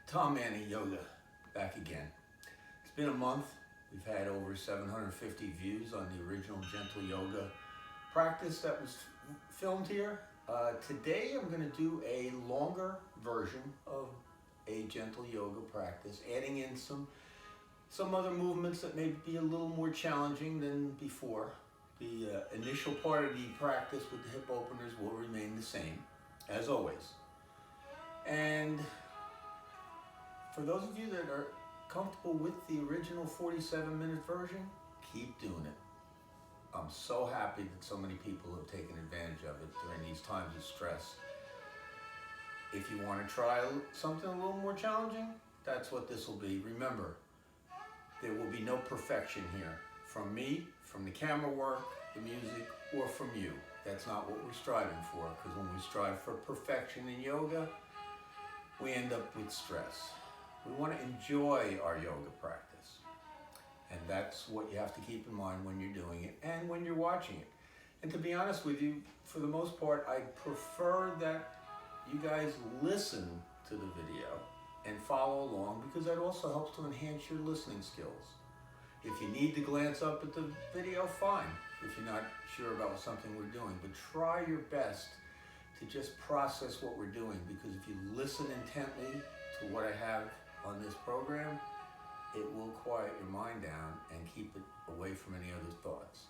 Tom Manni Yoga back again. It's been a month. We've had over 750 views on the original gentle yoga practice that was filmed here. Today I'm going to do a longer version of a gentle yoga practice, adding in some other movements that may be a little more challenging than before. The initial part of the practice with the hip openers will remain the same, as always. And for those of you that are comfortable with the original 47-minute version, keep doing it. I'm so happy that so many people have taken advantage of it during these times of stress. If you want to try something a little more challenging, that's what this will be. Remember, there will be no perfection here. From me, from the camera work, the music, or from you. That's not what we're striving for, because when we strive for perfection in yoga, we end up with stress. We want to enjoy our yoga practice. And that's what you have to keep in mind when you're doing it and when you're watching it. And to be honest with you, for the most part, I prefer that you guys listen to the video and follow along, because that also helps to enhance your listening skills. If you need to glance up at the video, fine, if you're not sure about something we're doing. But try your best to just process what we're doing, because if you listen intently to what I have on this program, it will quiet your mind down and keep it away from any other thoughts.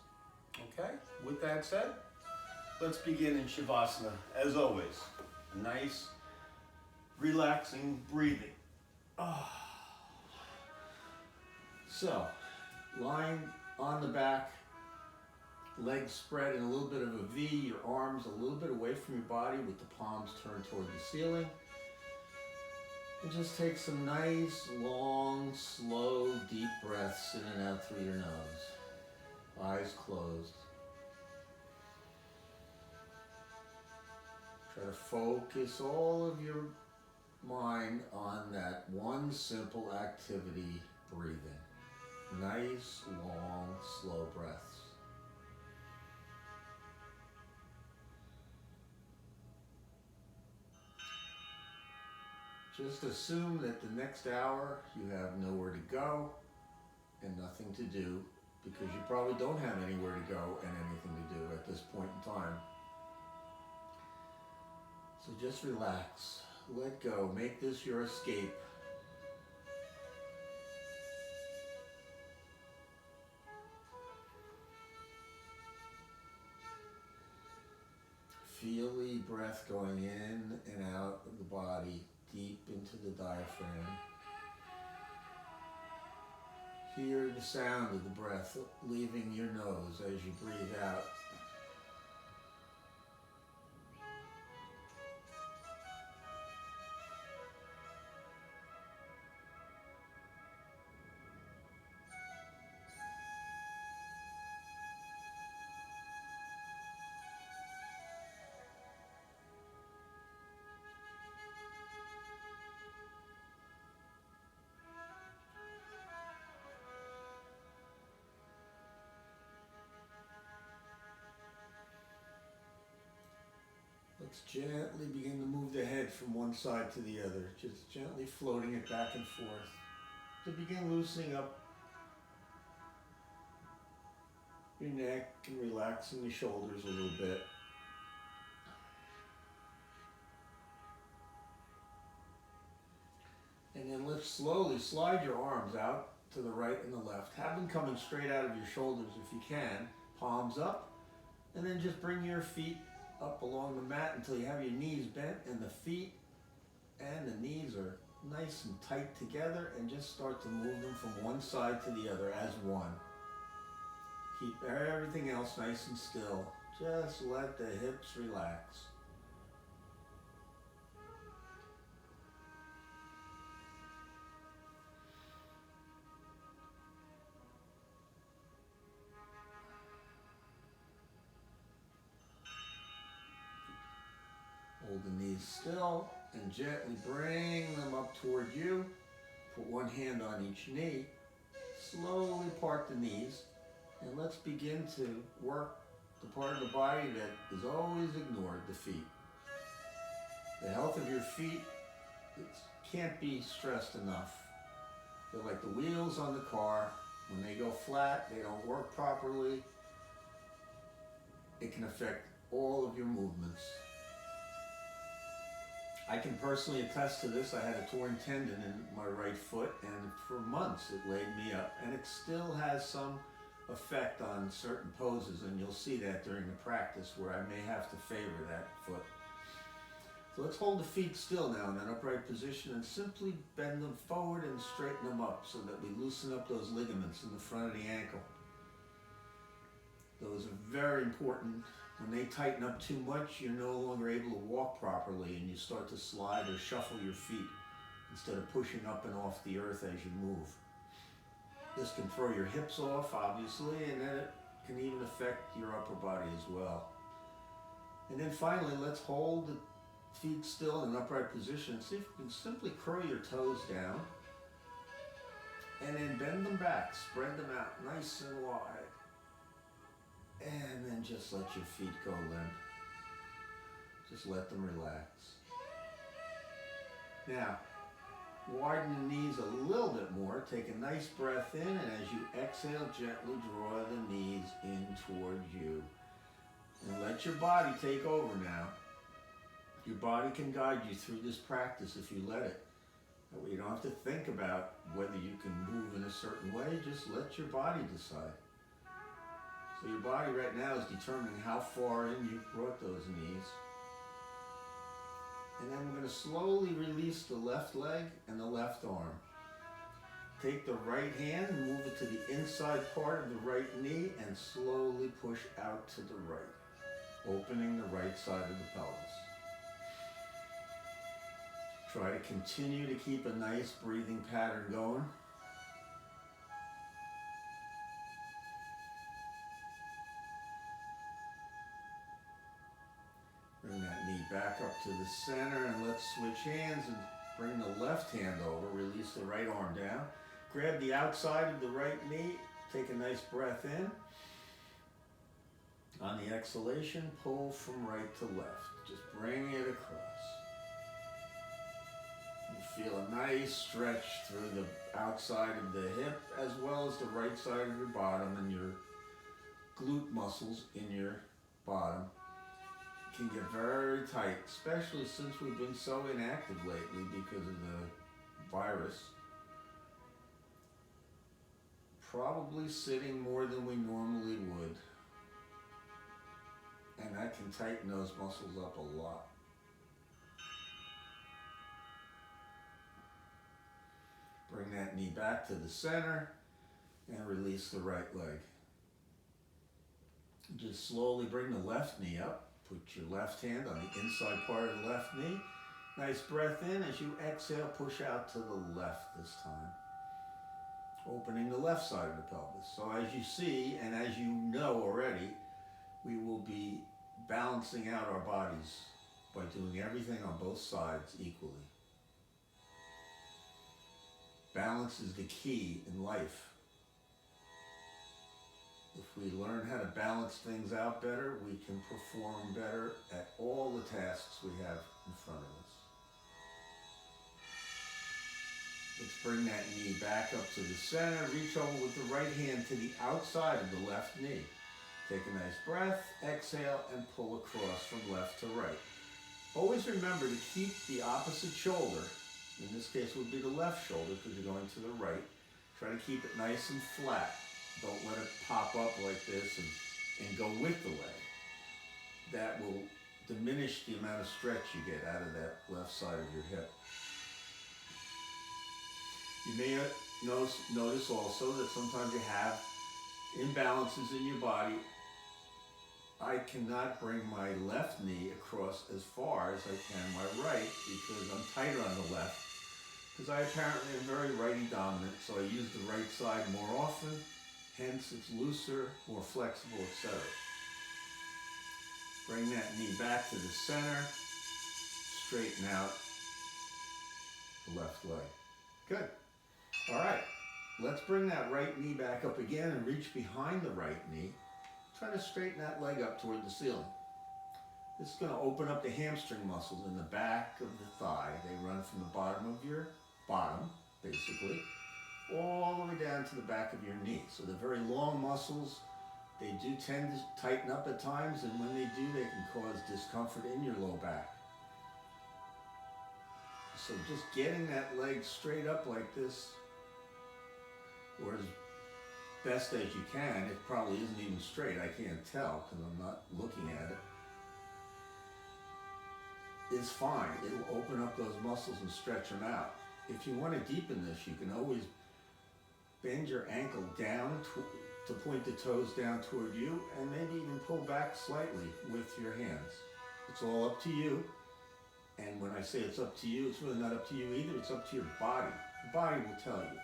Okay, with that said, let's begin in Shavasana. As always, nice, relaxing breathing. So, lying on the back, legs spread in a little bit of a V, your arms a little bit away from your body with the palms turned toward the ceiling. And just take some nice, long, slow, deep breaths in and out through your nose. Eyes closed. Try to focus all of your mind on that one simple activity, breathing. Nice, long, slow breaths. Just assume that the next hour you have nowhere to go and nothing to do, because you probably don't have anywhere to go and anything to do at this point in time. So just relax, let go, make this your escape. Feel the breath going in and out of the body, deep into the diaphragm. Hear the sound of the breath leaving your nose as you breathe out. Let's gently begin to move the head from one side to the other, just gently floating it back and forth to begin loosening up your neck and relaxing the shoulders a little bit. And then let's slowly slide your arms out to the right and the left. Have them coming straight out of your shoulders if you can, palms up, and then just bring your feet up along the mat until you have your knees bent and the feet and the knees are nice and tight together, and just start to move them from one side to the other as one. Keep everything else nice and still. Just let the hips relax. Hold the knees still and gently bring them up toward you. Put one hand on each knee. Slowly part the knees, and let's begin to work the part of the body that is always ignored, the feet. The health of your feet is can't be stressed enough. They're like the wheels on the car. When they go flat, they don't work properly. It can affect all of your movements. I can personally attest to this. I had a torn tendon in my right foot, and for months it laid me up, and it still has some effect on certain poses, and you'll see that during the practice where I may have to favor that foot. So let's hold the feet still now in an upright position and simply bend them forward and straighten them up so that we loosen up those ligaments in the front of the ankle. Those are very important. When they tighten up too much, you're no longer able to walk properly, and you start to slide or shuffle your feet instead of pushing up and off the earth as you move. This can throw your hips off, obviously, and then it can even affect your upper body as well. And then finally, let's hold the feet still in an upright position and see if you can simply curl your toes down and then bend them back, spread them out nice and wide. And then just let your feet go limp. Just let them relax. Now, widen the knees a little bit more. Take a nice breath in, and as you exhale, gently draw the knees in toward you. And let your body take over now. Your body can guide you through this practice if you let it. That way you don't have to think about whether you can move in a certain way. Just let your body decide. So your body right now is determining how far in you've brought those knees. And then we're going to slowly release the left leg and the left arm. Take the right hand and move it to the inside part of the right knee and slowly push out to the right, opening the right side of the pelvis. Try to continue to keep a nice breathing pattern going. Bring that knee back up to the center, and let's switch hands and bring the left hand over. Release the right arm down. Grab the outside of the right knee. Take a nice breath in. On the exhalation, pull from right to left. Just bring it across. You feel a nice stretch through the outside of the hip as well as the right side of your bottom and your glute muscles in your bottom. Can get very tight, especially since we've been so inactive lately because of the virus. Probably sitting more than we normally would. And that can tighten those muscles up a lot. Bring that knee back to the center and release the right leg. Just slowly bring the left knee up. Put your left hand on the inside part of the left knee. Nice breath in. As you exhale, push out to the left this time. Opening the left side of the pelvis. So as you see, and as you know already, we will be balancing out our bodies by doing everything on both sides equally. Balance is the key in life. If we learn how to balance things out better, we can perform better at all the tasks we have in front of us. Let's bring that knee back up to the center. Reach over with the right hand to the outside of the left knee. Take a nice breath, exhale, and pull across from left to right. Always remember to keep the opposite shoulder, in this case would be the left shoulder because you're going to the right. Try to keep it nice and flat. Don't let it pop up like this and go with the leg. That will diminish the amount of stretch you get out of that left side of your hip. You may notice also that sometimes you have imbalances in your body. I cannot bring my left knee across as far as I can my right because I'm tighter on the left. Because I apparently am very righty dominant, so I use the right side more often. Hence, it's looser, more flexible, etc. Bring that knee back to the center. Straighten out the left leg. Good. All right. Let's bring that right knee back up again and reach behind the right knee. Try to straighten that leg up toward the ceiling. This is going to open up the hamstring muscles in the back of the thigh. They run from the bottom of your bottom, basically, all the way down to the back of your knee. So they're very long muscles. They do tend to tighten up at times, and when they do, they can cause discomfort in your low back. So just getting that leg straight up like this, or as best as you can, it probably isn't even straight, I can't tell because I'm not looking at it, is fine. It'll open up those muscles and stretch them out. If you want to deepen this, you can always bend your ankle down to point the toes down toward you, and maybe even pull back slightly with your hands. It's all up to you. And when I say it's up to you, it's really not up to you either. It's up to your body. The body will tell you.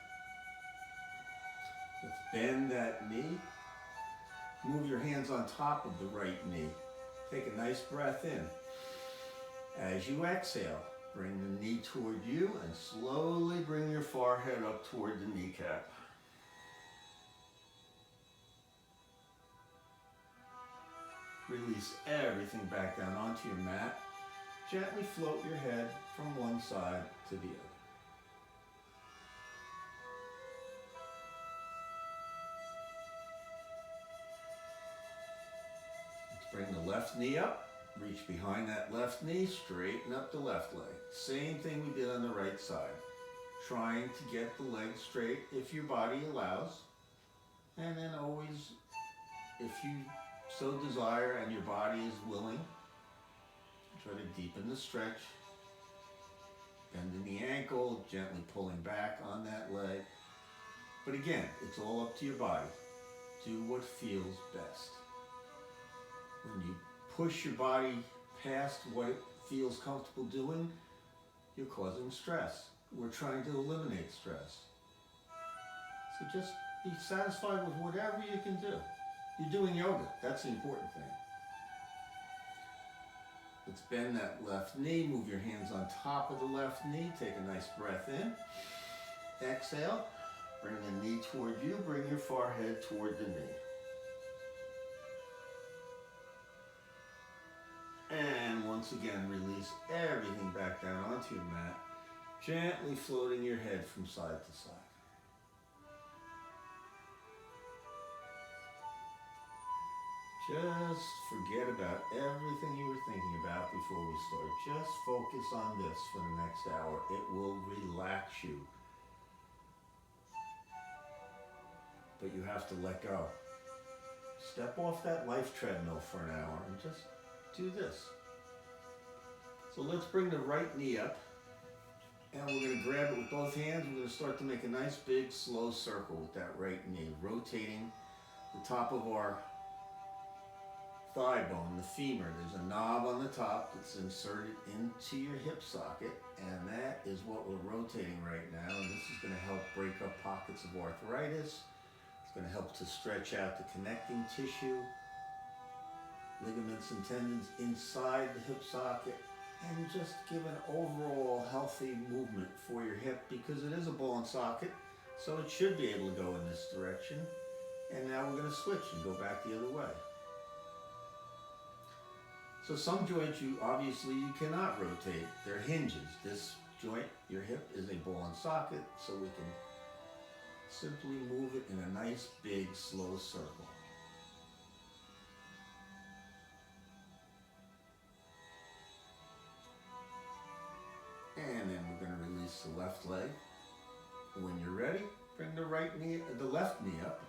Let's bend that knee. Move your hands on top of the right knee. Take a nice breath in. As you exhale, bring the knee toward you and slowly bring your forehead up toward the kneecap. Release everything back down onto your mat. Gently float your head from one side to the other. Let's bring the left knee up. Reach behind that left knee, straighten up the left leg. Same thing we did on the right side. Trying to get the leg straight if your body allows. And then always, if you so desire and your body is willing, try to deepen the stretch. Bending the ankle, gently pulling back on that leg. But again, it's all up to your body. Do what feels best. When you push your body past what it feels comfortable doing, you're causing stress. We're trying to eliminate stress. So just be satisfied with whatever you can do. You're doing yoga. That's the important thing. Let's bend that left knee. Move your hands on top of the left knee. Take a nice breath in. Exhale. Bring the knee toward you. Bring your forehead toward the knee. And once again, release everything back down onto your mat, gently floating your head from side to side. Just forget about everything you were thinking about before we start. Just focus on this for the next hour. It will relax you. But you have to let go. Step off that life treadmill for an hour and just do this. So let's bring the right knee up, and we're going to grab it with both hands. We're going to start to make a nice big slow circle with that right knee, rotating the top of our thigh bone, the femur. There's a knob on the top that's inserted into your hip socket, and that is what we're rotating right now. And this is going to help break up pockets of arthritis. It's going to help to stretch out the connecting tissue, ligaments and tendons inside the hip socket, and just give an overall healthy movement for your hip, because it is a ball and socket, so it should be able to go in this direction. And now we're going to switch and go back the other way. So some joints you cannot rotate. They're hinges. This joint, your hip, is a ball and socket, so we can simply move it in a nice big slow circle. And then we're going to release the left leg. When you're ready, bring the left knee up,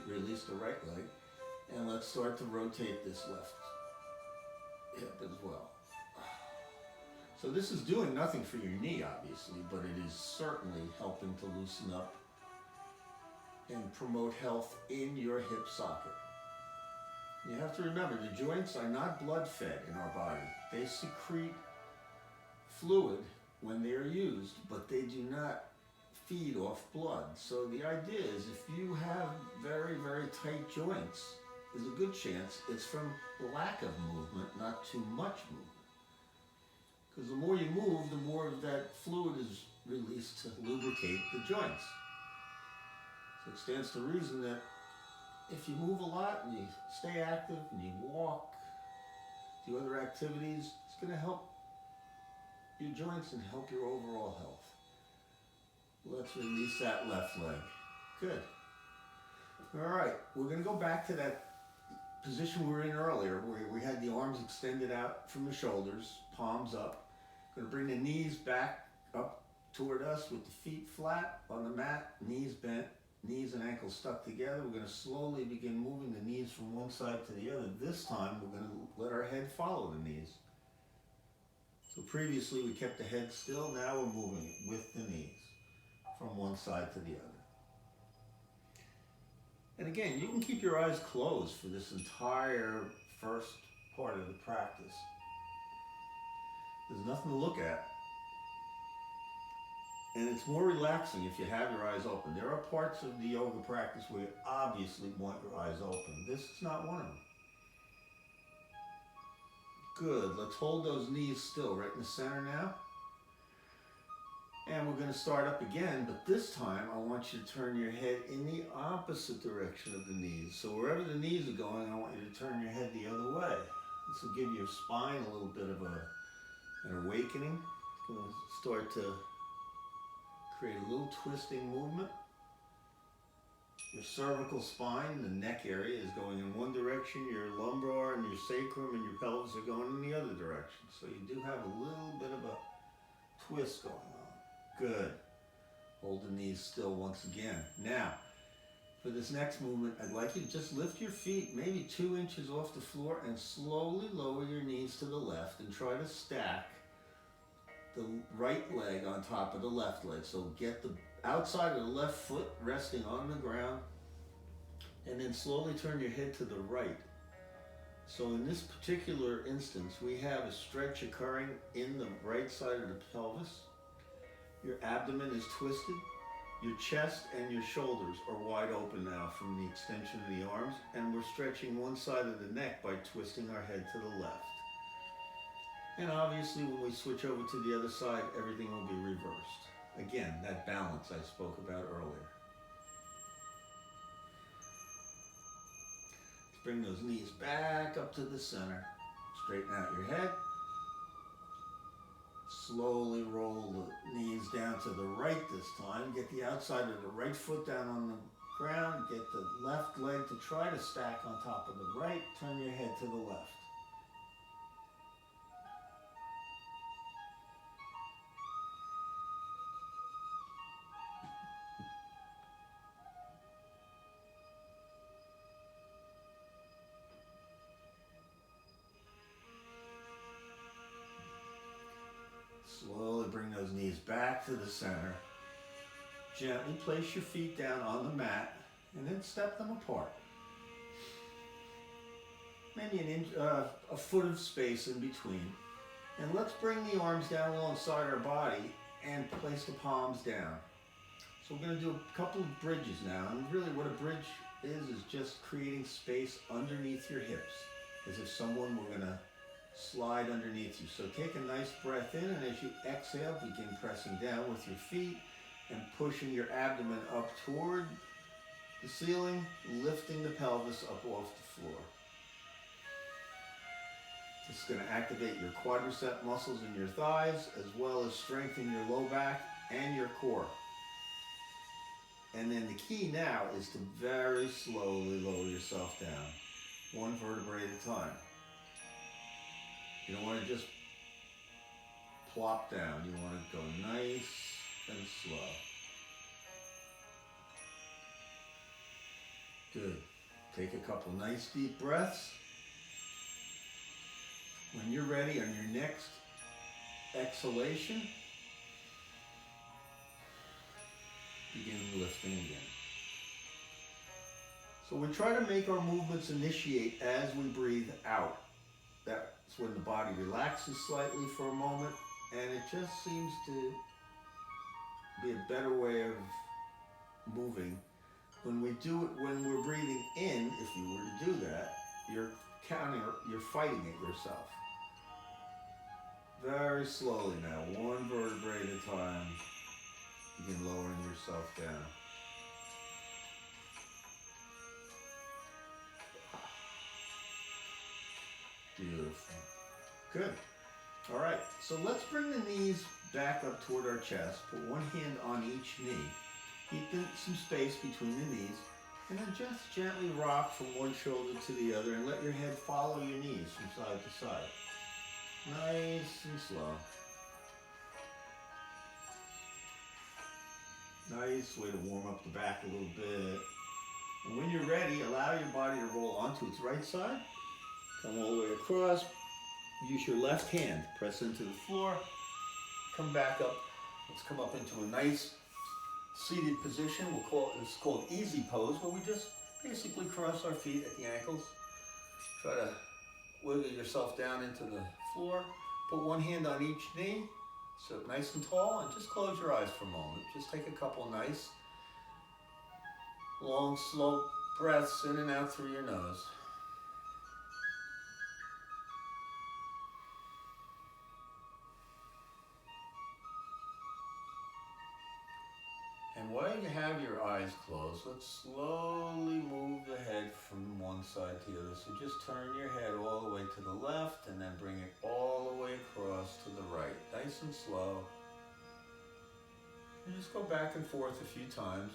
release the right leg, and let's start to rotate this left hip as well. So this is doing nothing for your knee, obviously, but it is certainly helping to loosen up and promote health in your hip socket. You have to remember, the joints are not blood fed in our body. They secrete fluid when they are used, but they do not feed off blood. So the idea is, if you have very, very tight joints, there's a good chance it's from lack of movement, not too much movement. Because the more you move, the more of that fluid is released to lubricate the joints. So it stands to reason that if you move a lot and you stay active and you walk, do other activities. It's going to help your joints and help your overall health. Let's release that left leg. Good. All right, we're going to go back to that position we were in earlier where we had the arms extended out from the shoulders, palms up. Going to bring the knees back up toward us with the feet flat on the mat, knees bent, knees and ankles stuck together. We're going to slowly begin moving the knees from one side to the other. This time we're going to let our head follow the knees. So previously we kept the head still, now we're moving it with the knees from one side to the other. And again, you can keep your eyes closed for this entire first part of the practice. There's nothing to look at. And it's more relaxing if you have your eyes open. There are parts of the yoga practice where you obviously want your eyes open. This is not one of them. Good, let's hold those knees still right in the center now. And we're going to start up again, but this time I want you to turn your head in the opposite direction of the knees. So wherever the knees are going, I want you to turn your head the other way. This will give your spine a little bit of an awakening. It's going to start to create a little twisting movement. Your cervical spine, the neck area, is going in one direction. Your lumbar and your sacrum and your pelvis are going in the other direction. So you do have a little bit of a twist going on. Good. Hold the knees still once again. Now, for this next movement, I'd like you to just lift your feet maybe 2 inches off the floor and slowly lower your knees to the left and try to stack the right leg on top of the left leg. So get the outside of the left foot resting on the ground and then slowly turn your head to the right. So in this particular instance, we have a stretch occurring in the right side of the pelvis. Your abdomen is twisted. Your chest and your shoulders are wide open now from the extension of the arms, and we're stretching one side of the neck by twisting our head to the left. And obviously when we switch over to the other side, everything will be reversed. Again, that balance I spoke about earlier. Let's bring those knees back up to the center. Straighten out your head. Slowly roll the knees down to the right this time. Get the outside of the right foot down on the ground. Get the left leg to try to stack on top of the right. Turn your head to the left. Slowly bring those knees back to the center. Gently place your feet down on the mat and then step them apart. Maybe an inch, a foot of space in between. And let's bring the arms down alongside our body and place the palms down. So we're going to do a couple of bridges now. And really what a bridge is just creating space underneath your hips, as if someone were going to slide underneath you. So take a nice breath in, and as you exhale, begin pressing down with your feet and pushing your abdomen up toward the ceiling, lifting the pelvis up off the floor. This is going to activate your quadricep muscles in your thighs, as well as strengthen your low back and your core. And then the key now is to very slowly lower yourself down, one vertebrae at a time. You don't want to just plop down. You want to go nice and slow. Good. Take a couple nice deep breaths. When you're ready on your next exhalation, begin lifting again. So we try to make our movements initiate as we breathe out. That's when the body relaxes slightly for a moment, and it just seems to be a better way of moving. When we do it, when we're breathing in, if you were to do that, you're fighting it yourself. Very slowly now, one vertebrae at a time, begin lowering yourself down. Beautiful. Good. All right, so let's bring the knees back up toward our chest. Put one hand on each knee. Keep some space between the knees. And then just gently rock from one shoulder to the other and let your head follow your knees from side to side. Nice and slow. Nice way to warm up the back a little bit. And when you're ready, allow your body to roll onto its right side. Come all the way across. Use your left hand. Press into the floor. Come back up. Let's come up into a nice seated position. It's called easy pose, where we just basically cross our feet at the ankles. Try to wiggle yourself down into the floor. Put one hand on each knee. Sit nice and tall, and just close your eyes for a moment. Just take a couple nice, long, slow breaths in and out through your nose. And while you have your eyes closed, let's slowly move the head from one side to the other. So just turn your head all the way to the left and then bring it all the way across to the right. Nice and slow. And just go back and forth a few times.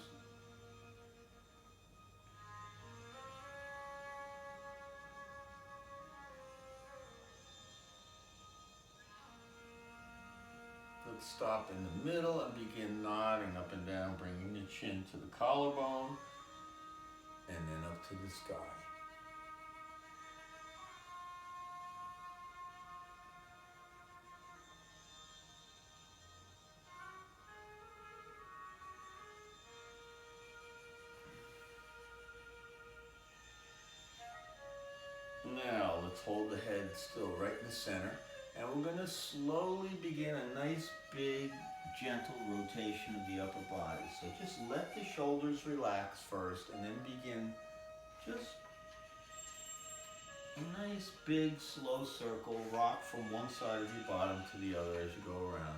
Let's stop in the middle and begin nodding up and down, bringing the chin to the collarbone and then up to the sky. Now let's hold the head still right in the center, and we're going to slowly begin a nice big gentle rotation of the upper body. So just let the shoulders relax first and then begin just a nice big slow circle. Rock from one side of your bottom to the other as you go around.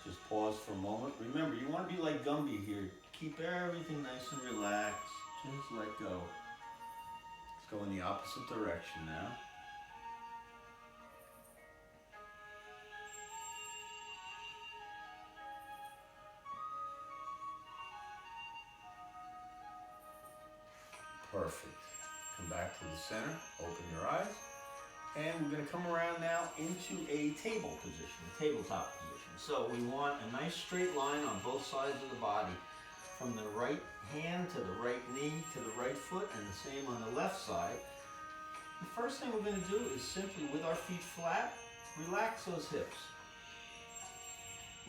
Just pause for a moment. Remember, you want to be like Gumby here. Keep everything nice and relaxed. Just let go. Let's go in the opposite direction now. Perfect. Come back to the center. Open your eyes. And we're going to come around now into a table position, a tabletop position. So we want a nice straight line on both sides of the body, from the right hand to the right knee to the right foot, and the same on the left side. The first thing we're going to do is simply, with our feet flat, relax those hips.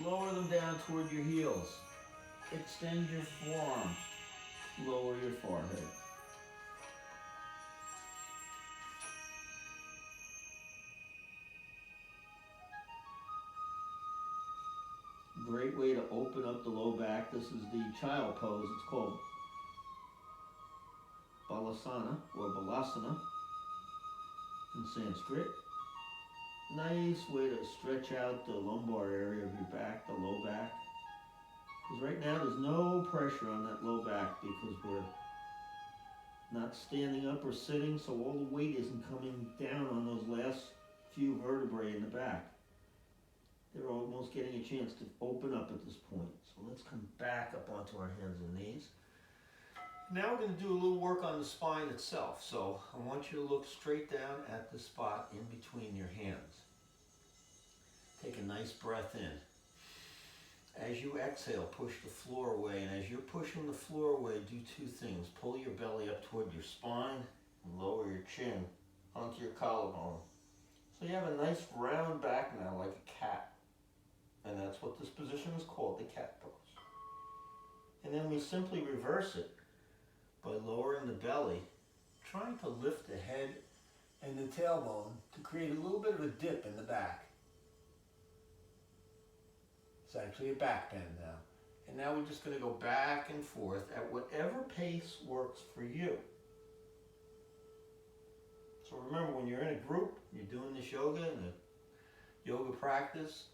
Lower them down toward your heels. Extend your forearms. Lower your forehead. Great way to open up the low back. This is the child pose. It's called Balasana or Balasana in Sanskrit. Nice way to stretch out the lumbar area of your back, the low back. Because right now there's no pressure on that low back because we're not standing up or sitting, so all the weight isn't coming down on those last few vertebrae in the back. They're almost getting a chance to open up at this point. So let's come back up onto our hands and knees. Now we're going to do a little work on the spine itself. So I want you to look straight down at the spot in between your hands. Take a nice breath in. As you exhale, push the floor away. And as you're pushing the floor away, do two things. Pull your belly up toward your spine and lower your chin onto your collarbone. So you have a nice round back now, like a cat. And that's what this position is called, the cat pose. And then we simply reverse it by lowering the belly, trying to lift the head and the tailbone to create a little bit of a dip in the back. It's actually a back bend now. And now we're just going to go back and forth at whatever pace works for you. So remember, when you're in a group, you're doing this yoga and a yoga practice,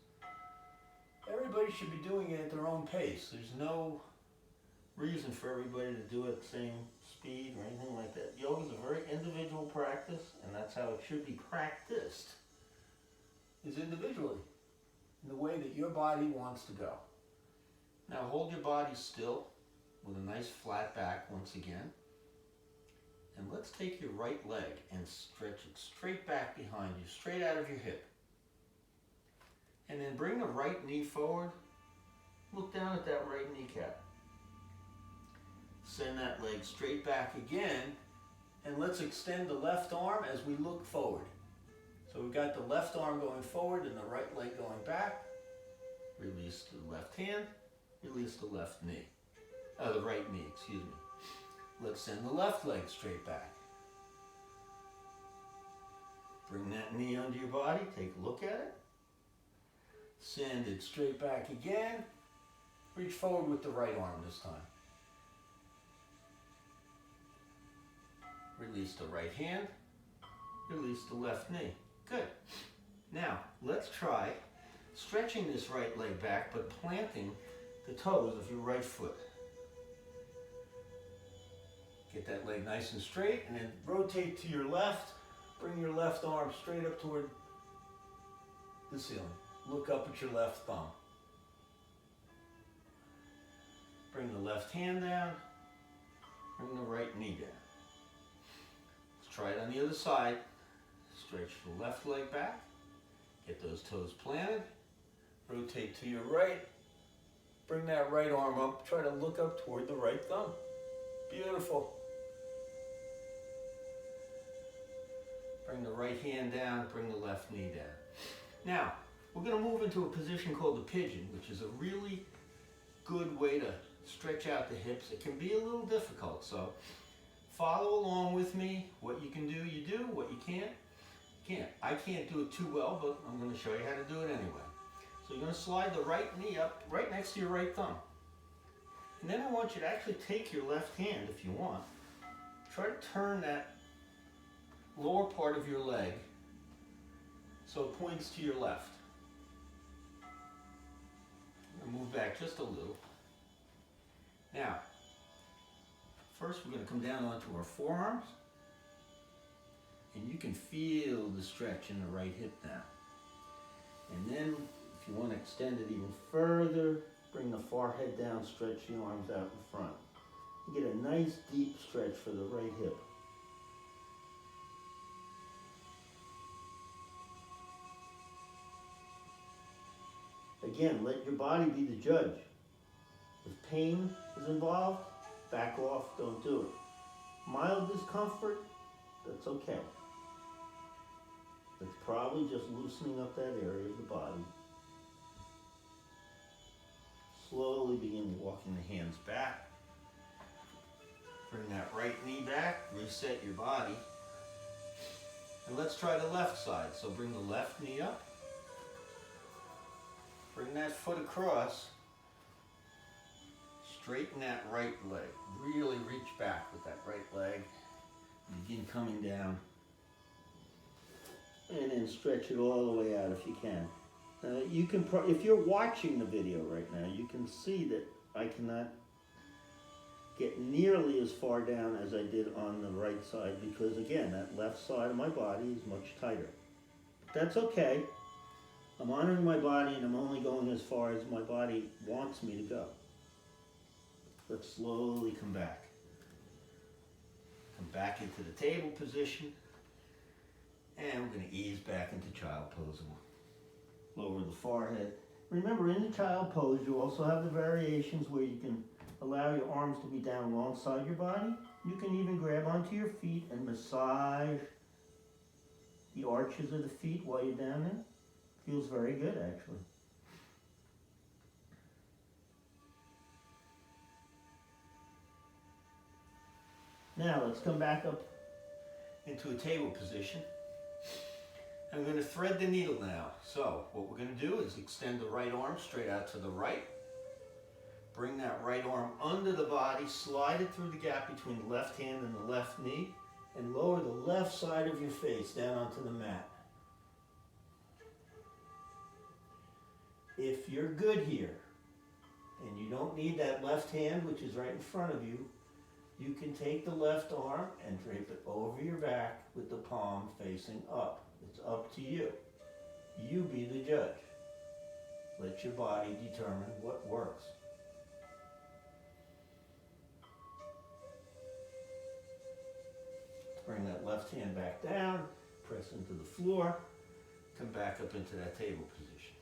everybody should be doing it at their own pace. There's no reason for everybody to do it at the same speed or anything like that. Yoga is a very individual practice, and that's how it should be practiced. Is individually, in the way that your body wants to go. Now hold your body still with a nice flat back once again. And let's take your right leg and stretch it straight back behind you, straight out of your hip. And then bring the right knee forward. Look down at that right kneecap. Send that leg straight back again. And let's extend the left arm as we look forward. So we've got the left arm going forward and the right leg going back. Release the left hand. Release the left knee. The right knee, excuse me. Let's send the left leg straight back. Bring that knee under your body. Take a look at it. Send it straight back again. Reach forward with the right arm this time. Release the right hand. Release the left knee. Good. Now, let's try stretching this right leg back, but planting the toes of your right foot. Get that leg nice and straight, and then rotate to your left. Bring your left arm straight up toward the ceiling. Look up at your left thumb. Bring the left hand down. Bring the right knee down. Let's try it on the other side. Stretch the left leg back. Get those toes planted. Rotate to your right. Bring that right arm up. Try to look up toward the right thumb. Beautiful. Bring the right hand down, bring the left knee down. Now, we're going to move into a position called the pigeon, which is a really good way to stretch out the hips. It can be a little difficult, so follow along with me. What you can do, you do. What you can't, you can't. I can't do it too well, but I'm going to show you how to do it anyway. So you're going to slide the right knee up right next to your right thumb. And then I want you to actually take your left hand, if you want. Try to turn that lower part of your leg so it points to your left. And move back just a little. Now, first we're going to come down onto our forearms. And you can feel the stretch in the right hip now. And then, if you want to extend it even further, bring the forehead down, stretch the arms out in front. You get a nice deep stretch for the right hip. Again, let your body be the judge. If pain is involved, back off, don't do it. Mild discomfort, that's okay. It's probably just loosening up that area of the body. Slowly begin walking the hands back. Bring that right knee back, reset your body. And let's try the left side. So bring the left knee up. Bring that foot across. Straighten that right leg. Really reach back with that right leg. Begin coming down. And then stretch it all the way out if you can. You can, if you're watching the video right now, you can see that I cannot get nearly as far down as I did on the right side because, again, that left side of my body is much tighter. But that's okay. I'm honoring my body and I'm only going as far as my body wants me to go. Let's slowly come back. Come back into the table position. And we're going to ease back into child pose. Lower the forehead. Remember, in the child pose, you also have the variations where you can allow your arms to be down alongside your body. You can even grab onto your feet and massage the arches of the feet while you're down there. Feels very good, actually. Now, let's come back up into a table position. I'm going to thread the needle now. So what we're going to do is extend the right arm straight out to the right. Bring that right arm under the body, slide it through the gap between the left hand and the left knee, and lower the left side of your face down onto the mat. If you're good here, And you don't need that left hand, which is right in front of you. You can take the left arm and drape it over your back with the palm facing up. It's up to you. You be the judge. Let your body determine what works. Bring that left hand back down, press into the floor, come back up into that table position.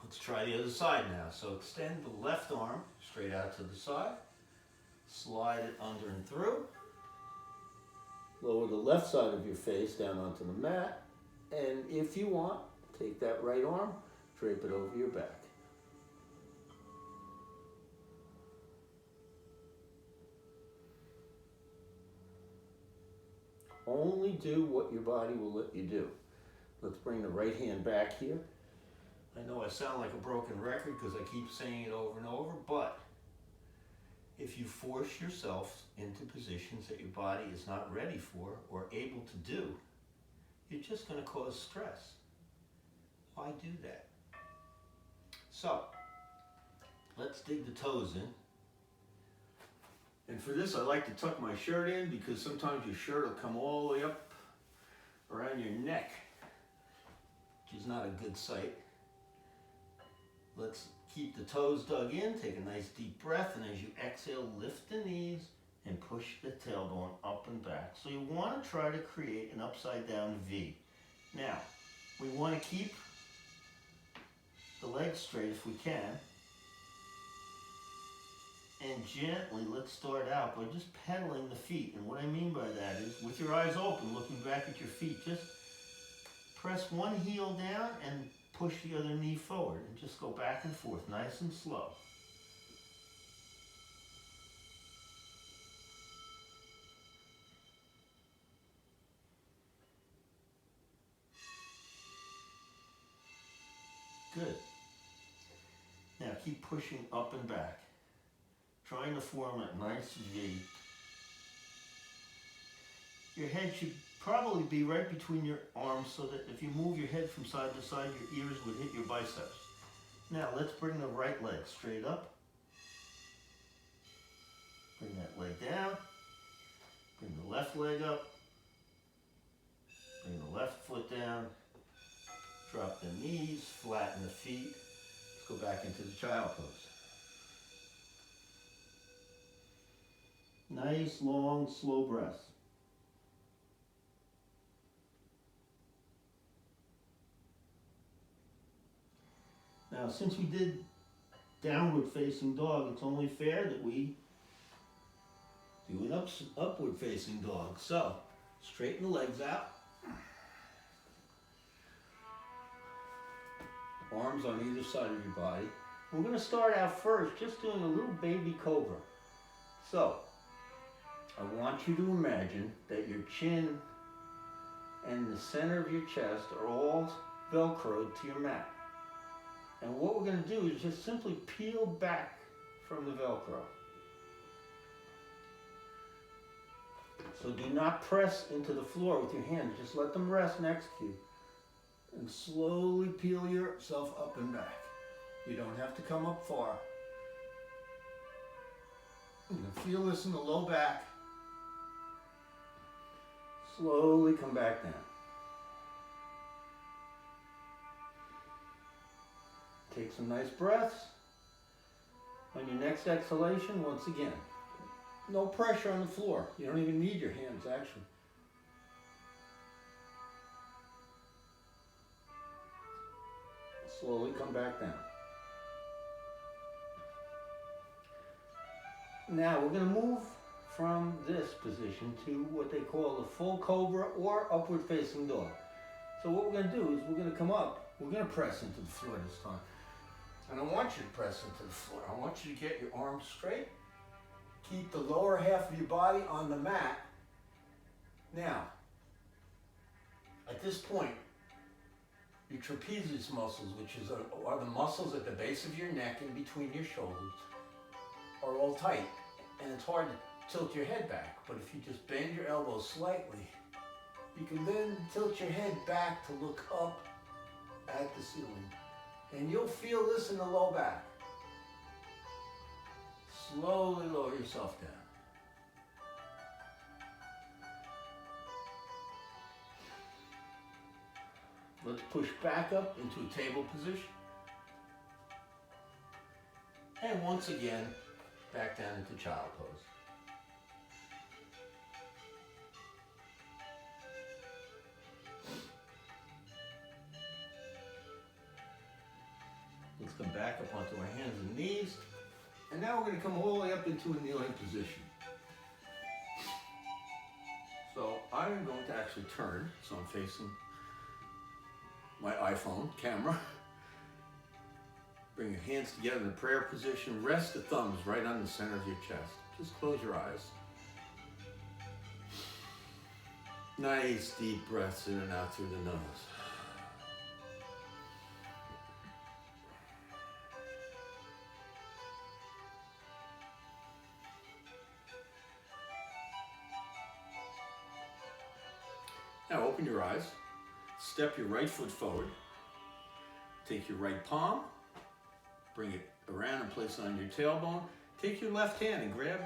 Let's try the other side now. So extend the left arm straight out to the side, slide it under and through, lower the left side of your face down onto the mat, and if you want, take that right arm, drape it over your back. Only do what your body will let you do. Let's bring the right hand back here. I know I sound like a broken record because I keep saying it over and over, but if you force yourself into positions that your body is not ready for or able to do, you're just going to cause stress. Why do that? So, let's dig the toes in. And for this, I like to tuck my shirt in because sometimes your shirt will come all the way up around your neck, which is not a good sight. Let's keep the toes dug in, take a nice deep breath, and as you exhale, lift the knees and push the tailbone up and back. So you want to try to create an upside down V. Now, we want to keep the legs straight if we can. And gently, let's start out by just pedaling the feet. And what I mean by that is, with your eyes open, looking back at your feet, just press one heel down and push the other knee forward. And just go back and forth, nice and slow. Good. Now keep pushing up and back, trying to form a nice V. Your head should probably be right between your arms so that if you move your head from side to side, your ears would hit your biceps. Now let's bring the right leg straight up. Bring that leg down. Bring the left leg up. Bring the left foot down. Drop the knees, flatten the feet. Let's go back into the child pose. Nice, long, slow breaths. Now, since we did downward facing dog, it's only fair that we do an upward facing dog. So, straighten the legs out. Arms on either side of your body. We're going to start out first just doing a little baby cobra. So, I want you to imagine that your chin and the center of your chest are all Velcroed to your mat. And what we're going to do is just simply peel back from the Velcro. So do not press into the floor with your hands. Just let them rest next to you. And slowly peel yourself up and back. You don't have to come up far. You can feel this in the low back. Slowly come back down. Take some nice breaths. On your next exhalation, once again, no pressure on the floor. You don't even need your hands, actually. Slowly come back down. Now we're going to move from this position to what they call the full cobra or upward facing dog. So what we're going to do is we're going to come up. We're going to press into the floor this time. And I want you to press into the floor. I want you to get your arms straight. Keep the lower half of your body on the mat. Now, at this point, your trapezius muscles, which are the muscles at the base of your neck and between your shoulders, are all tight. And it's hard to tilt your head back. But if you just bend your elbows slightly, you can then tilt your head back to look up at the ceiling. And you'll feel this in the low back. Slowly lower yourself down. Let's push back up into a table position. And once again, back down into child pose. Let's come back up onto our hands and knees. And now we're going to come all the way up into a kneeling position. So I'm going to actually turn, so I'm facing my iPhone camera. Bring your hands together in a prayer position. Rest the thumbs right on the center of your chest. Just close your eyes. Nice deep breaths in and out through the nose. Now open your eyes. Step your right foot forward. Take your right palm. Bring it around and place it on your tailbone. Take your left hand and grab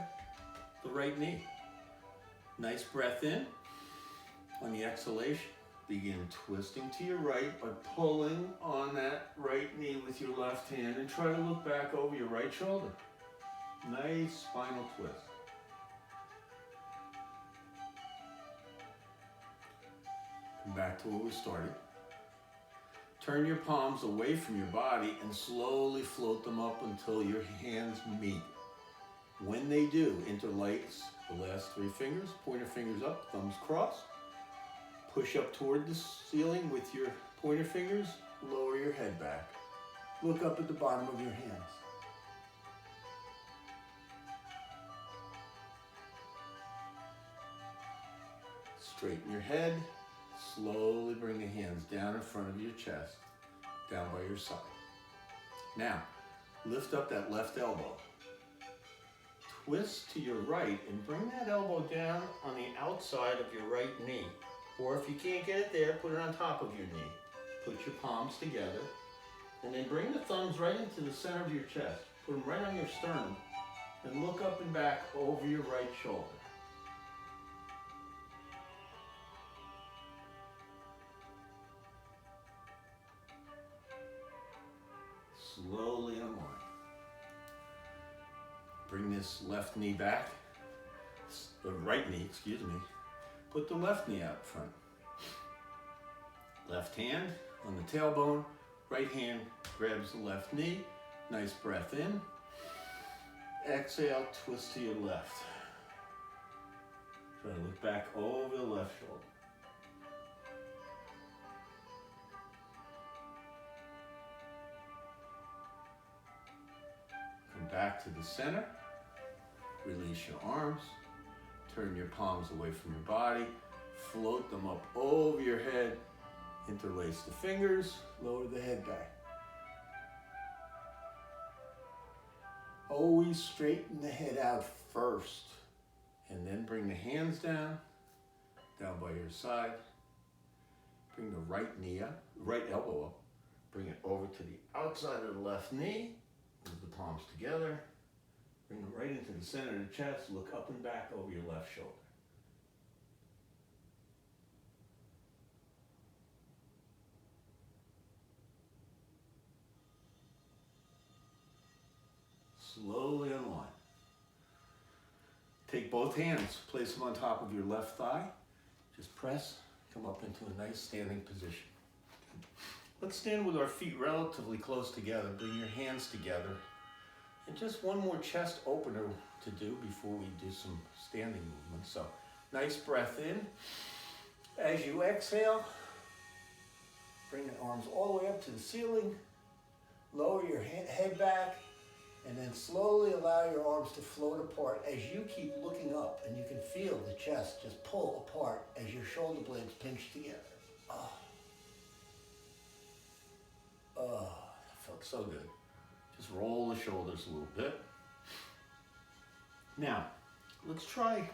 the right knee. Nice breath in. On the exhalation, begin twisting to your right by pulling on that right knee with your left hand and try to look back over your right shoulder. Nice spinal twist. Come back to where we started. Turn your palms away from your body and slowly float them up until your hands meet. When they do, interlace the last three fingers, pointer fingers up, thumbs crossed. Push up toward the ceiling with your pointer fingers, lower your head back. Look up at the bottom of your hands. Straighten your head. Slowly bring the hands down in front of your chest, down by your side. Now, lift up that left elbow. Twist to your right and bring that elbow down on the outside of your right knee. Or if you can't get it there, put it on top of your knee. Put your palms together and then bring the thumbs right into the center of your chest. Put them right on your sternum and look up and back over your right shoulder. Slowly unwind. Bring this left knee back, the right knee, excuse me. Put the left knee out front. Left hand on the tailbone, right hand grabs the left knee. Nice breath in. Exhale, twist to your left. Try to look back over the left shoulder. Back to the center, release your arms, turn your palms away from your body, float them up over your head, interlace the fingers, lower the head back. Always straighten the head out first, and then bring the hands down by your side. Bring the right knee up, right elbow up, bring it over to the outside of the left knee. Move the palms together, bring them right into the center of the chest, look up and back over your left shoulder. Slowly unwind. Take both hands, place them on top of your left thigh. Just press, come up into a nice standing position. Let's stand with our feet relatively close together. Bring your hands together. And just one more chest opener to do before we do some standing movements. So, nice breath in. As you exhale, bring the arms all the way up to the ceiling. Lower your head back. And then slowly allow your arms to float apart as you keep looking up. And you can feel the chest just pull apart as your shoulder blades pinch together. Oh, that felt so good. Just roll the shoulders a little bit. Now, let's try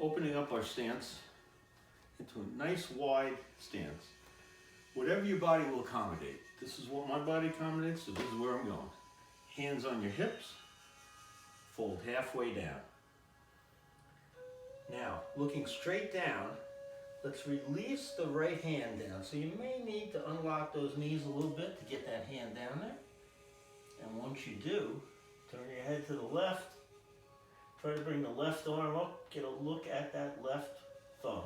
opening up our stance into a nice wide stance. Whatever your body will accommodate. This is what my body accommodates, so this is where I'm going. Hands on your hips, fold halfway down. Now, looking straight down, let's release the right hand down. So you may need to unlock those knees a little bit to get that hand down there. And once you do, turn your head to the left. Try to bring the left arm up. Get a look at that left thumb.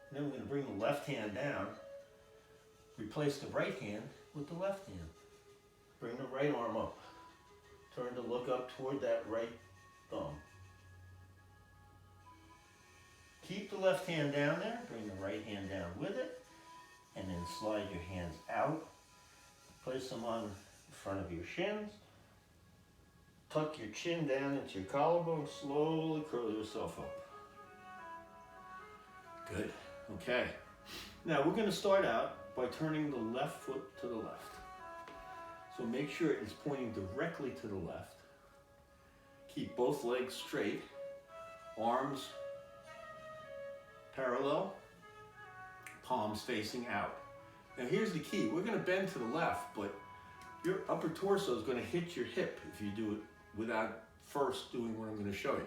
And then we're going to bring the left hand down. Replace the right hand with the left hand. Bring the right arm up. Turn to look up toward that right thumb. Keep the left hand down there. Bring the right hand down with it. And then slide your hands out. Place them on the front of your shins. Tuck your chin down into your collarbone. Slowly curl yourself up. Good. Okay. Now we're going to start out by turning the left foot to the left. So make sure it's pointing directly to the left. Keep both legs straight. Arms parallel. Palms facing out. Now here's the key. We're going to bend to the left, but your upper torso is going to hit your hip if you do it without first doing what I'm going to show you.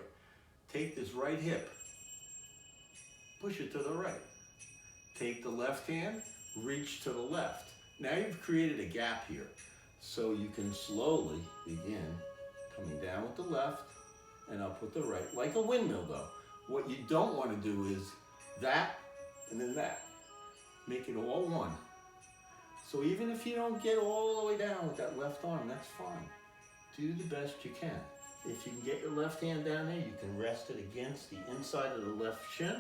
Take this right hip, push it to the right. Take the left hand, reach to the left. Now you've created a gap here, so you can slowly begin coming down with the left and up with the right, like a windmill though. What you don't want to do is that and then that. Make it all one. So even if you don't get all the way down with that left arm, that's fine. Do the best you can. If you can get your left hand down there, you can rest it against the inside of the left shin.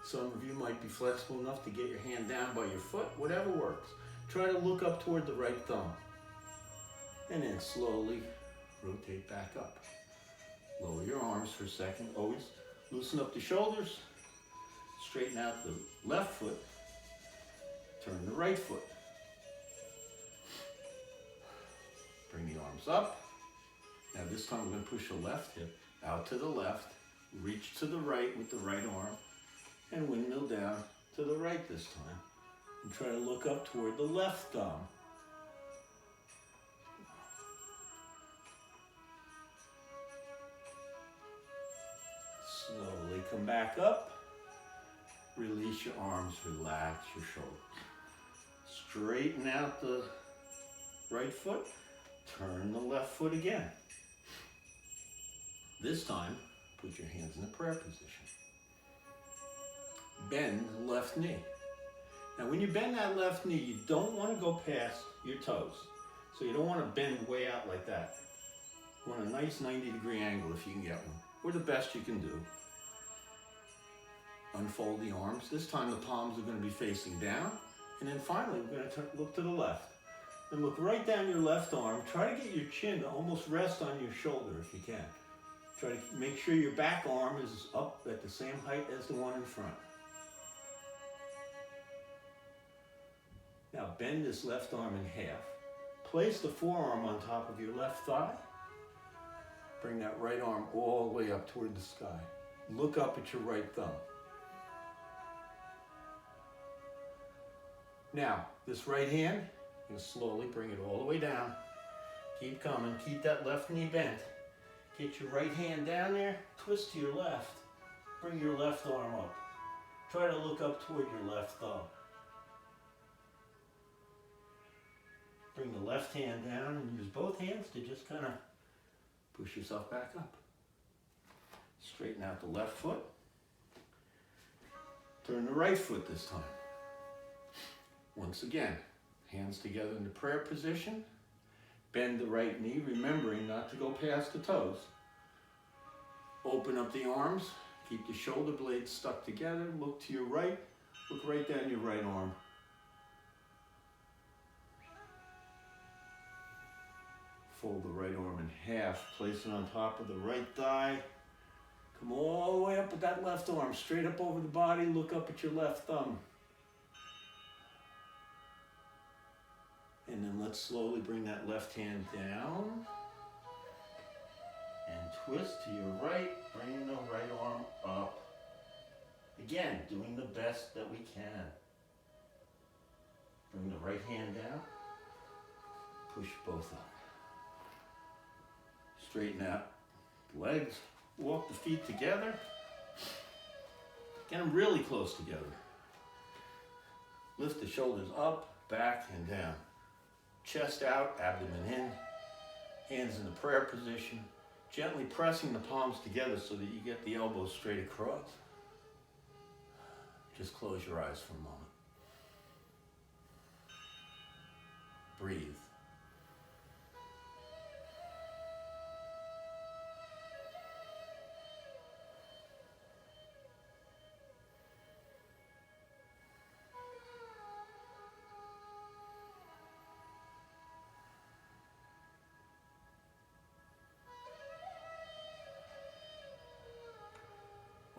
Some of you might be flexible enough to get your hand down by your foot, whatever works. Try to look up toward the right thumb. And then slowly rotate back up. Lower your arms for a second. Always loosen up the shoulders. Straighten out the left foot. Turn the right foot. Bring the arms up. Now this time we're going to push the left hip out to the left. Reach to the right with the right arm. And windmill down to the right this time. And try to look up toward the left thumb. Slowly come back up. Release your arms, relax your shoulders. Straighten out the right foot. Turn the left foot again. This time, put your hands in the prayer position. Bend the left knee. Now when you bend that left knee, you don't want to go past your toes. So you don't want to bend way out like that. You want a nice 90-degree angle if you can get one. Or the best you can do. Unfold the arms. This time the palms are going to be facing down. And then finally we're going to look to the left. And look right down your left arm. Try to get your chin to almost rest on your shoulder if you can. Try to make sure your back arm is up at the same height as the one in front. Now bend this left arm in half. Place the forearm on top of your left thigh. Bring that right arm all the way up toward the sky. Look up at your right thumb. Now, this right hand, you'll slowly bring it all the way down. Keep coming, keep that left knee bent. Get your right hand down there, twist to your left. Bring your left arm up. Try to look up toward your left thumb. Bring the left hand down and use both hands to just kind of push yourself back up. Straighten out the left foot. Turn the right foot this time. Once again, hands together in the prayer position. Bend the right knee, remembering not to go past the toes. Open up the arms. Keep the shoulder blades stuck together. Look to your right. Look right down your right arm. Fold the right arm in half. Place it on top of the right thigh. Come all the way up with that left arm. Straight up over the body. Look up at your left thumb. And then let's slowly bring that left hand down. And twist to your right. Bring the right arm up. Again, doing the best that we can. Bring the right hand down. Push both up. Straighten out the legs. Walk the feet together. Get them really close together. Lift the shoulders up, back, and down. Chest out, abdomen in. Hands in the prayer position. Gently pressing the palms together so that you get the elbows straight across. Just close your eyes for a moment. Breathe.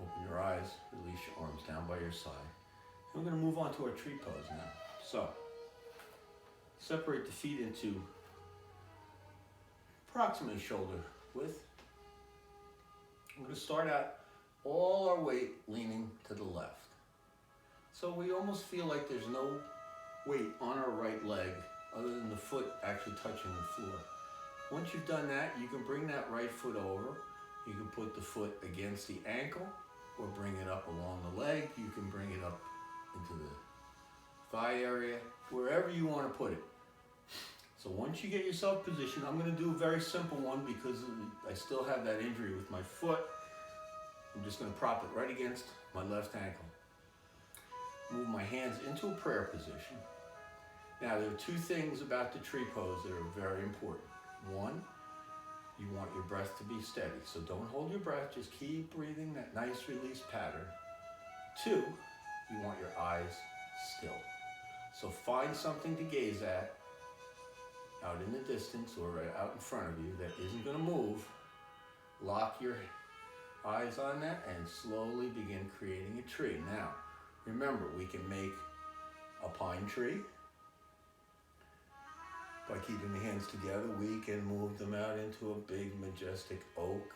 Open your eyes, release your arms down by your side. And we're going to move on to our tree pose now. So, separate the feet into approximately shoulder width. We're going to start out all our weight leaning to the left. So we almost feel like there's no weight on our right leg other than the foot actually touching the floor. Once you've done that, you can bring that right foot over. You can put the foot against the ankle or bring it up along the leg. You can bring it up into the thigh area, wherever you want to put it. So once you get yourself positioned, I'm going to do a very simple one because I still have that injury with my foot. I'm just going to prop it right against my left ankle. Move my hands into a prayer position. Now there are two things about the tree pose that are very important. One, you want your breath to be steady. So don't hold your breath, just keep breathing that nice release pattern. Two, you want your eyes still. So find something to gaze at out in the distance or out in front of you that isn't going to move. Lock your eyes on that and slowly begin creating a tree. Now, remember, we can make a pine tree. By keeping the hands together, we can move them out into a big, majestic oak.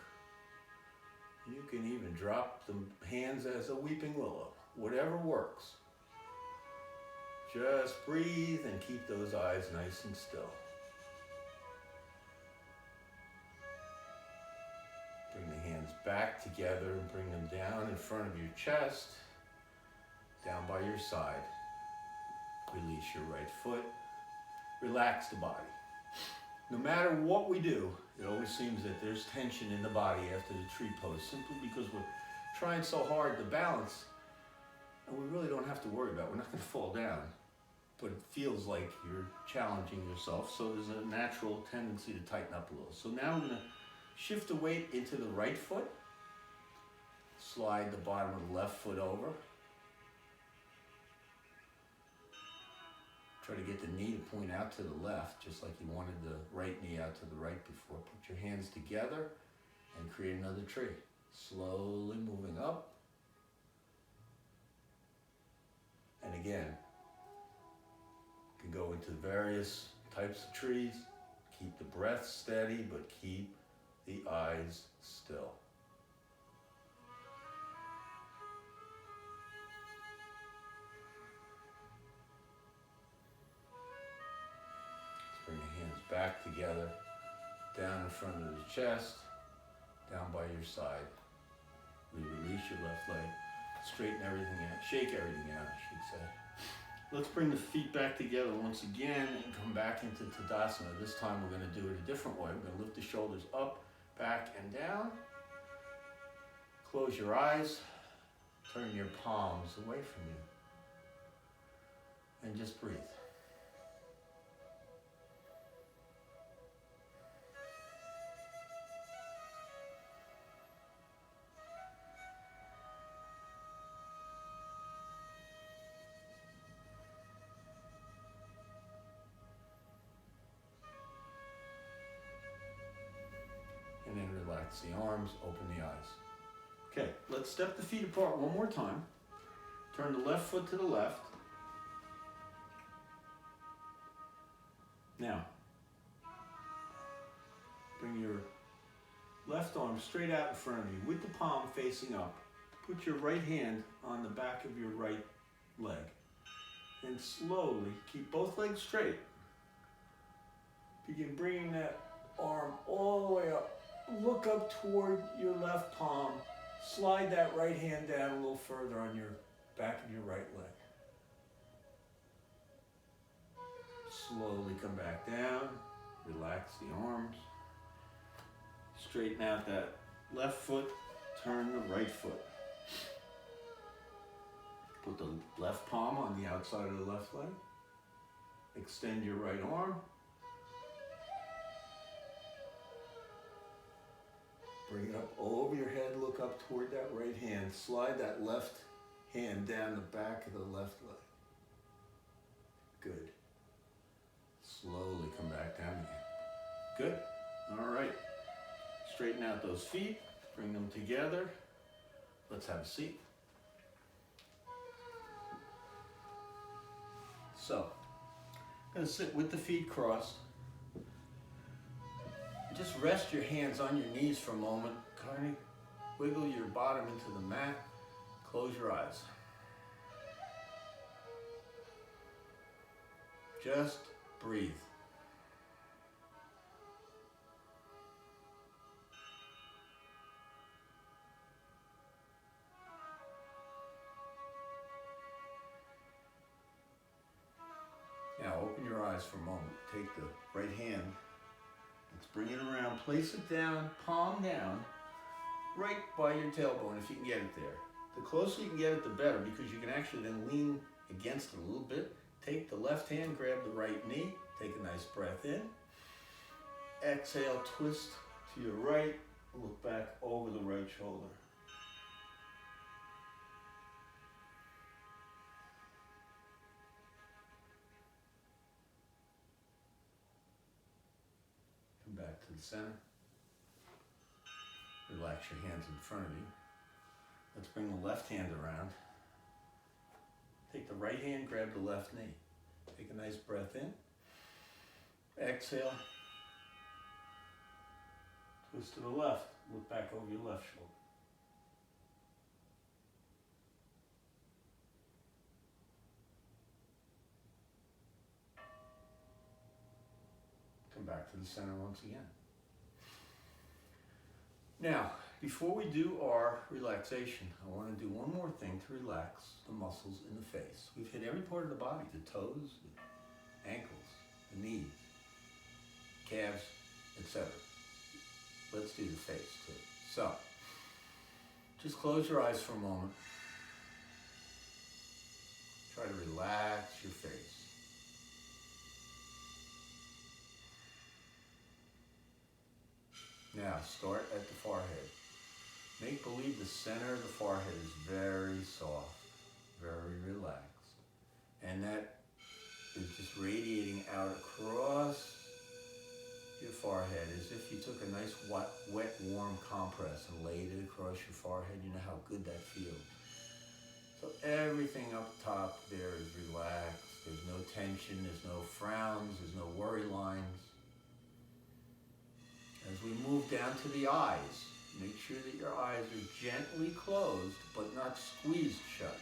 You can even drop the hands as a weeping willow. Whatever works. Just breathe and keep those eyes nice and still. Bring the hands back together and bring them down in front of your chest, down by your side. Release your right foot. Relax the body. No matter what we do, it always seems that there's tension in the body after the tree pose, simply because we're trying so hard to balance, and we really don't have to worry about it. We're not going to fall down, but it feels like you're challenging yourself, so there's a natural tendency to tighten up a little. So now we're going to shift the weight into the right foot, slide the bottom of the left foot over, try to get the knee to point out to the left, just like you wanted the right knee out to the right before. Put your hands together and create another tree. Slowly moving up. And again, you can go into various types of trees. Keep the breath steady, but keep the eyes still. Bring the hands back together, down in front of the chest, down by your side. We release your left leg, straighten everything out, shake everything out, I should say. Let's bring the feet back together once again and come back into Tadasana. This time we're going to do it a different way. We're going to lift the shoulders up, back, and down. Close your eyes, turn your palms away from you, and just breathe. And then relax the arms, open the eyes. Okay, let's step the feet apart one more time. Turn the left foot to the left. Now, bring your left arm straight out in front of you with the palm facing up. put your right hand on the back of your right leg and slowly keep both legs straight. Begin bringing that arm all the way up. Look up toward your left palm. Slide that right hand down a little further on your back of your right leg. Slowly come back down. Relax the arms. Straighten out that left foot. Turn the right foot. Put the left palm on the outside of the left leg. Extend your right arm. Bring it up over your head, look up toward that right hand. Slide that left hand down the back of the left leg. Good. Slowly come back down again. Good. All right. Straighten out those feet. Bring them together. Let's have a seat. So, I'm going to sit with the feet crossed. Just rest your hands on your knees for a moment. Kind of wiggle your bottom into the mat. Close your eyes. Just breathe. Now open your eyes for a moment. Take the right hand. Let's bring it around. Place it down, palm down, right by your tailbone if you can get it there. The closer you can get it, the better, because you can actually then lean against it a little bit. Take the left hand, grab the right knee. Take a nice breath in. Exhale, twist to your right. Look back over the right shoulder. Back to the center. Relax your hands in front of you. Let's bring the left hand around. Take the right hand, grab the left knee. Take a nice breath in. Exhale. Twist to the left. Look back over your left shoulder. Come back to the center once again. Now, before we do our relaxation, I want to do one more thing to relax the muscles in the face. We've hit every part of the body, the toes, the ankles, the knees, calves, etc. Let's do the face too. So, just close your eyes for a moment. Try to relax your face. Now, start at the forehead. Make believe the center of the forehead is very soft, very relaxed. And that is just radiating out across your forehead as if you took a nice wet, warm compress and laid it across your forehead. You know how good that feels. So everything up top there is relaxed. There's no tension, there's no frowns, there's no worry lines. As we move down to the eyes, make sure that your eyes are gently closed, but not squeezed shut.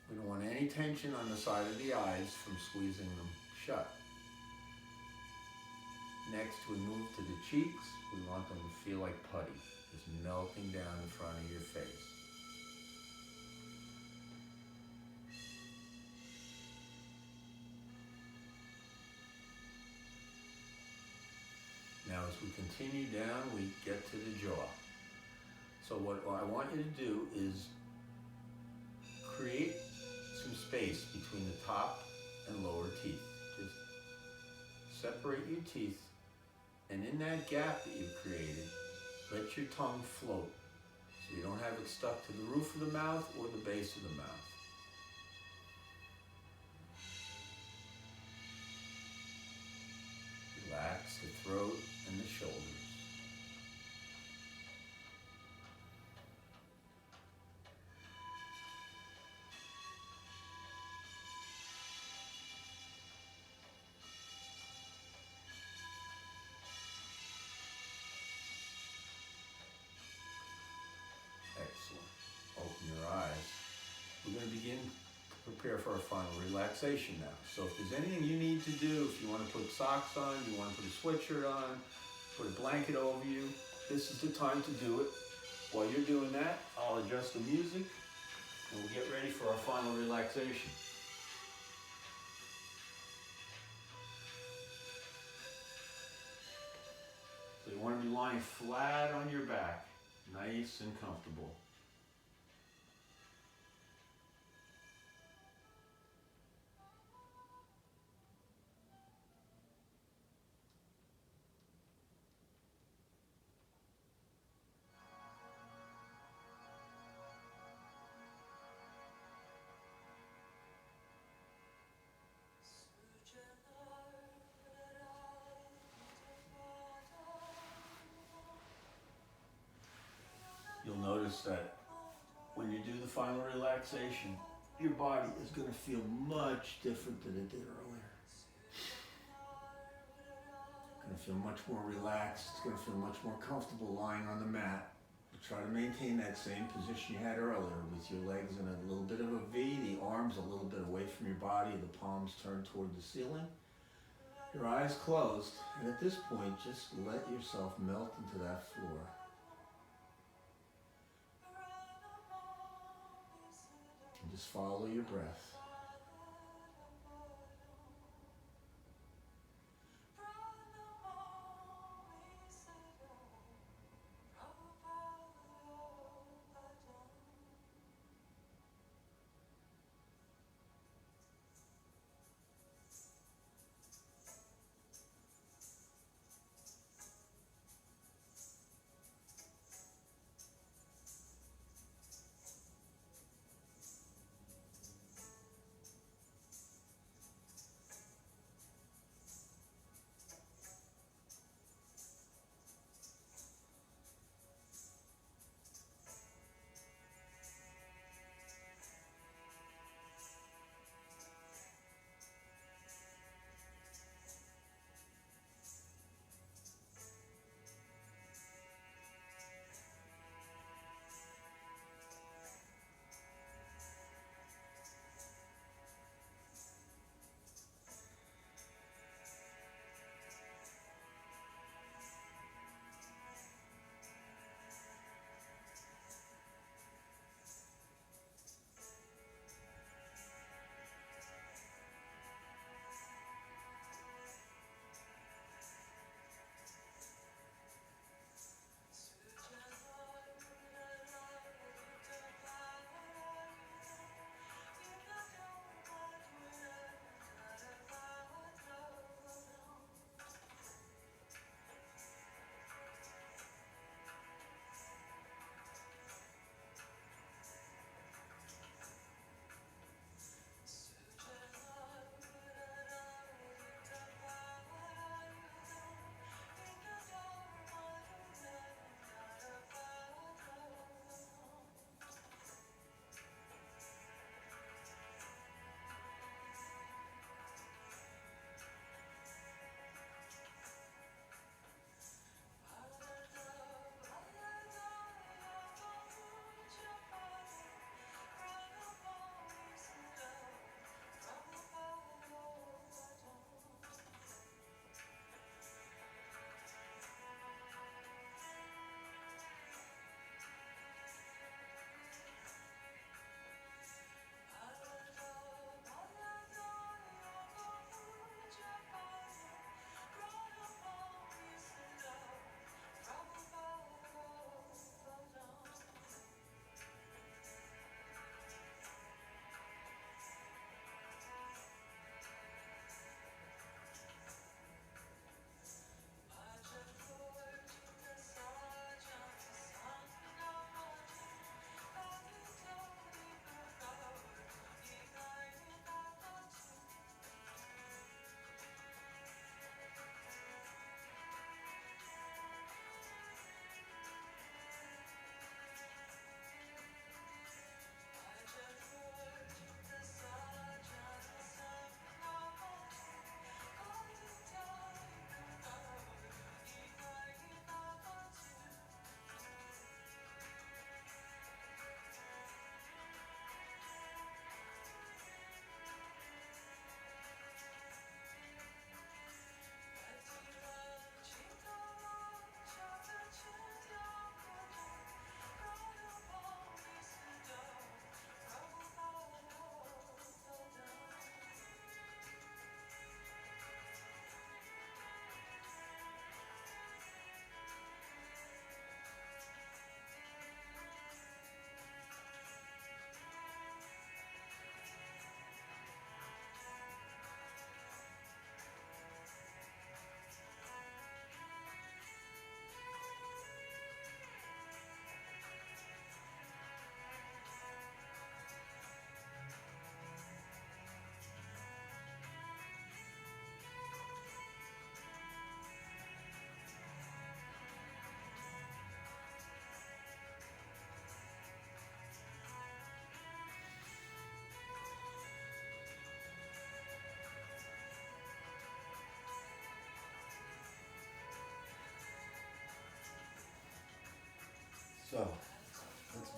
We don't want any tension on the side of the eyes from squeezing them shut. Next, we move to the cheeks. We want them to feel like putty, just melting down in front of your face. Now as we continue down, we get to the jaw. So what I want you to do is create some space between the top and lower teeth. Just separate your teeth, and in that gap that you've created, let your tongue float so you don't have it stuck to the roof of the mouth or the base of the mouth. Relax the throat and the shoulders. prepare for our final relaxation now. So if there's anything you need to do, if you want to put socks on, you want to put a sweatshirt on, put a blanket over you, this is the time to do it. While you're doing that, I'll adjust the music and we'll get ready for our final relaxation. So you want to be lying flat on your back, nice and comfortable. You'll notice that when you do the final relaxation, your body is going to feel much different than it did earlier. It's going to feel much more relaxed. It's going to feel much more comfortable lying on the mat. Try to maintain that same position you had earlier with your legs in a little bit of a V, the arms a little bit away from your body, the palms turned toward the ceiling. Your eyes closed, and at this point, just let yourself melt into that floor. And just follow your breath.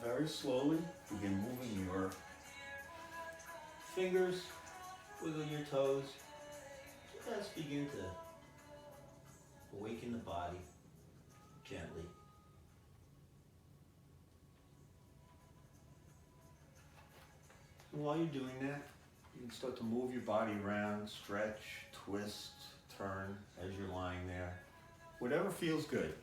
very slowly begin moving your fingers, wiggle your toes. Just begin to awaken the body gently. And while you're doing that, you can start to move your body around, stretch, twist, turn as you're lying there. Whatever feels good.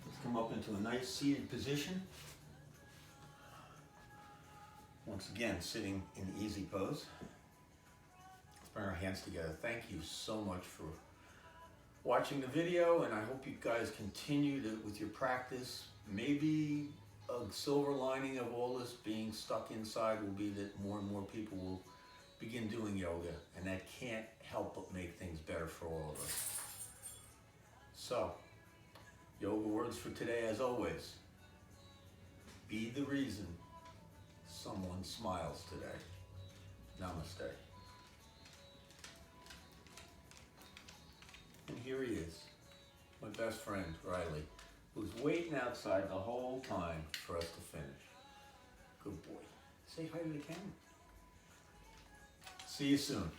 Let's come up into a nice seated position. Once again, sitting in easy pose. Let's bring our hands together. Thank you so much for watching the video, and I hope you guys continue with your practice. Maybe a silver lining of all this being stuck inside will be that more and more people will begin doing yoga, and that can't help but make things better for all of us. So, yoga words for today as always. Be the reason someone smiles today. Namaste. And here he is, my best friend, Riley, who's waiting outside the whole time for us to finish. Good boy. Say hi to the camera. See you soon.